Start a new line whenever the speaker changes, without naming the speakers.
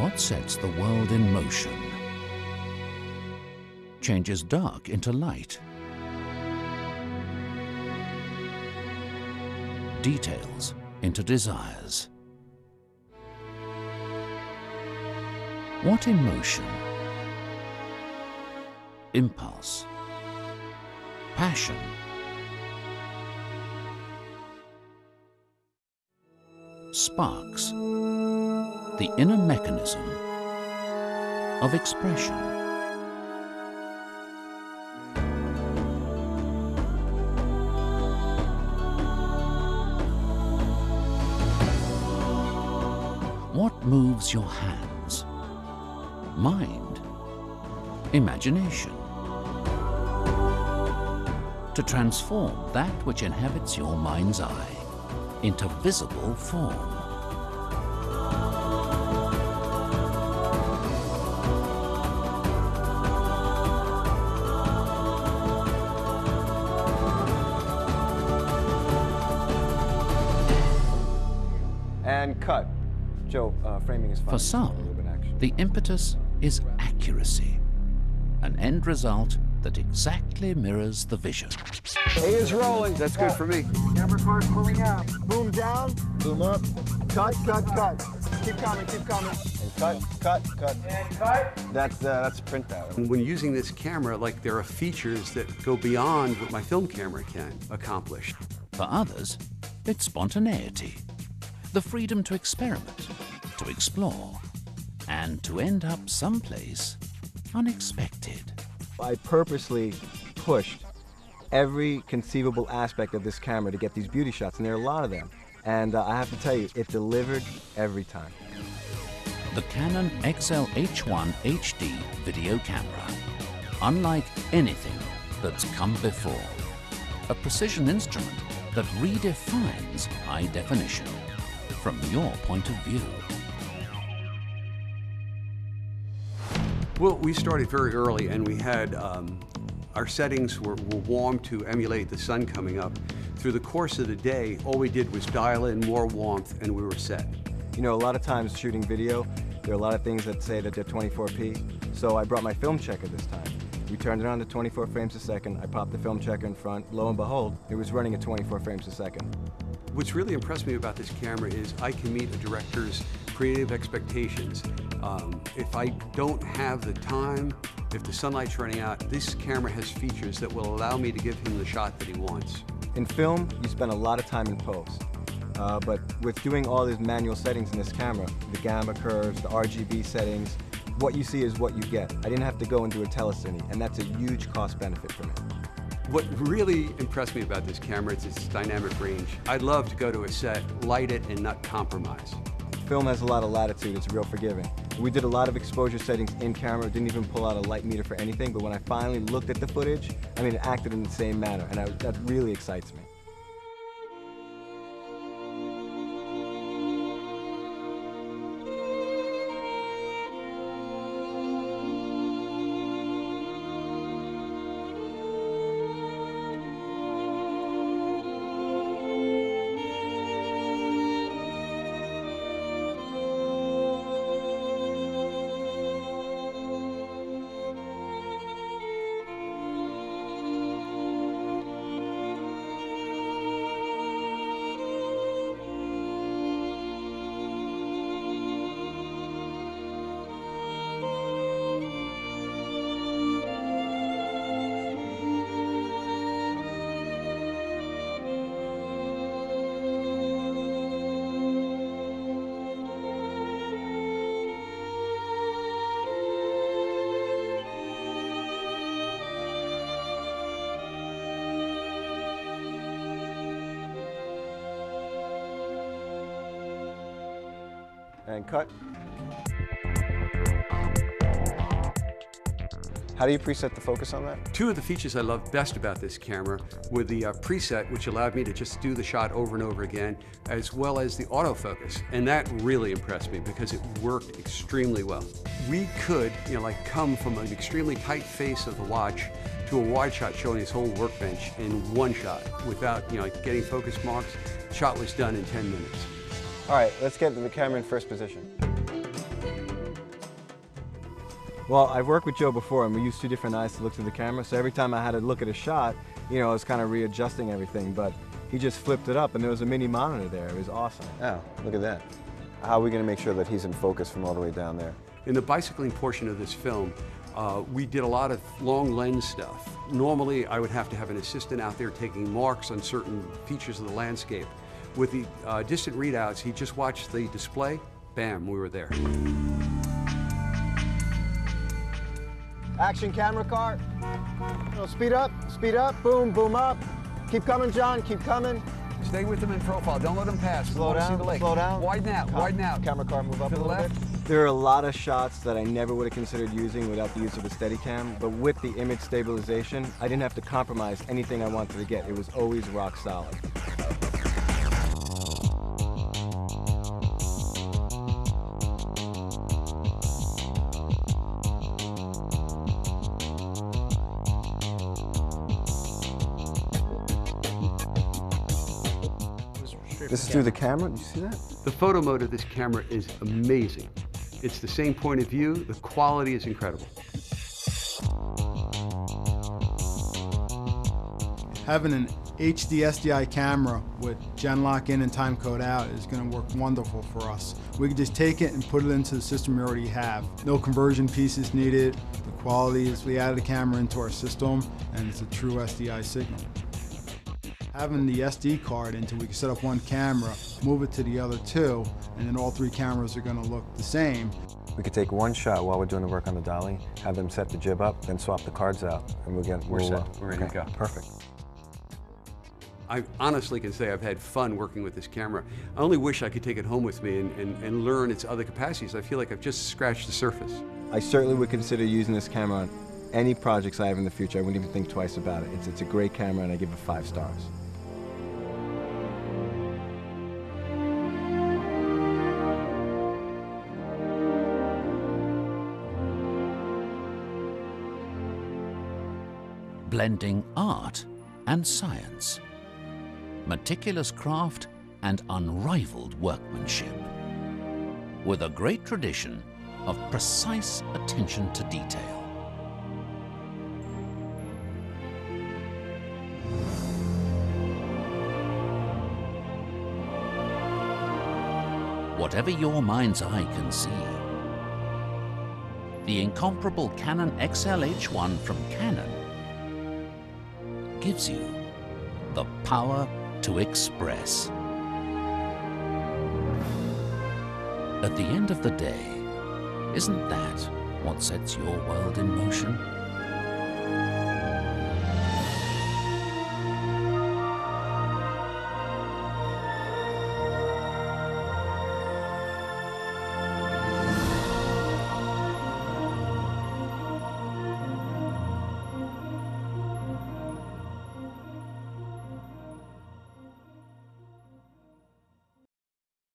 what sets the world in motion, changes dark into light, details into desires. What emotion, impulse, passion, sparks the inner mechanism of expression? What moves your hands? Mind? Imagination? To transform that which inhabits your mind's eye into visible form.
And cut. Joe, framing is fine.
For some, the impetus is accuracy, an end result that exactly mirrors the vision.
A is rolling. That's good for me.
Camera card pulling out. Boom down. Boom up. Cut, cut, cut. Keep coming, keep coming.
And cut, cut, cut.
And cut.
That's a printout.
When using this camera, like, there are features that go beyond what my film camera can accomplish.
For others, it's spontaneity, the freedom to experiment, to explore, and to end up someplace unexpected.
I purposely pushed every conceivable aspect of this camera to get these beauty shots, and there are a lot of them. And I have to tell you, it delivered every time.
The Canon XL H1 HD video camera, unlike anything that's come before. A precision instrument that redefines high definition from your point of view.
Well, we started very early, and we had our settings were warm to emulate the sun coming up. Through the course of the day, all we did was dial in more warmth, and we were set.
You know, a lot of times shooting video, there are a lot of things that say that they're 24p. So I brought my film checker this time. We turned it on to 24 frames a second. I popped the film checker in front. Lo and behold, it was running at 24 frames a second.
What's really impressed me about this camera is I can meet a director's creative expectations. If I don't have the time, if the sunlight's running out, this camera has features that will allow me to give him the shot that he wants.
In film, you spend a lot of time in post. But with doing all these manual settings in this camera, the gamma curves, the RGB settings, what you see is what you get. I didn't have to go and do a telecine, and that's a huge cost benefit for me.
What really impressed me about this camera is its dynamic range. I'd love to go to a set, light it, and not compromise.
Film has a lot of latitude, it's real forgiving. We did a lot of exposure settings in camera, didn't even pull out a light meter for anything, but when I finally looked at the footage, I mean, it acted in the same manner, and that really excites me. And cut. How do you preset the focus on that?
Two of the features I loved best about this camera were the preset, which allowed me to just do the shot over and over again, as well as the autofocus. And that really impressed me because it worked extremely well. We could, like, come from an extremely tight face of the watch to a wide shot showing his whole workbench in one shot without, getting focus marks. The shot was done in 10 minutes.
All right, let's get the camera in first position. Well, I've worked with Joe before, and we used two different eyes to look through the camera, so every time I had to look at a shot, I was kind of readjusting everything, but he just flipped it up, and there was a mini monitor there. It was awesome. Oh, look at that. How are we going to make sure that he's in focus from all the way down there?
In the bicycling portion of this film, we did a lot of long lens stuff. Normally, I would have to have an assistant out there taking marks on certain features of the landscape. With the distant readouts, he just watched the display, bam, we were there.
Action camera car. Speed up, boom, boom up. Keep coming, John, keep coming.
Stay with them in profile, don't let them pass.
Slow down,
see the lake.
slow down.
Widen out, widen out.
Camera car, move up
to
a
the
little
left.
bit.
There are a lot of shots that I never would have considered using without the use of a Steadicam, but with the image stabilization, I didn't have to compromise anything I wanted to get. It was always rock solid. This is through the camera, did you see that?
The photo mode of this camera is amazing. It's the same point of view, the quality is incredible.
Having an HD SDI camera with gen lock in and time code out is going to work wonderful for us. We can just take it and put it into the system we already have. No conversion pieces needed. The quality is we added the camera into our system and it's a true SDI signal. Having the SD card until we can set up one camera, move it to the other two, and then all three cameras are going to look the same.
We could take one shot while we're doing the work on the dolly, have them set the jib up, then swap the cards out, and
We're set. We're ready to go.
Perfect.
I honestly can say I've had fun working with this camera. I only wish I could take it home with me and learn its other capacities. I feel like I've just scratched the surface.
I certainly would consider using this camera on any projects I have in the future. I wouldn't even think twice about it. It's a great camera, and I give it 5 stars.
Blending art and science, meticulous craft and unrivaled workmanship, with a great tradition of precise attention to detail. Whatever your mind's eye can see, the incomparable Canon XL H1 from Canon gives you the power to express. At the end of the day, isn't that what sets your world in motion?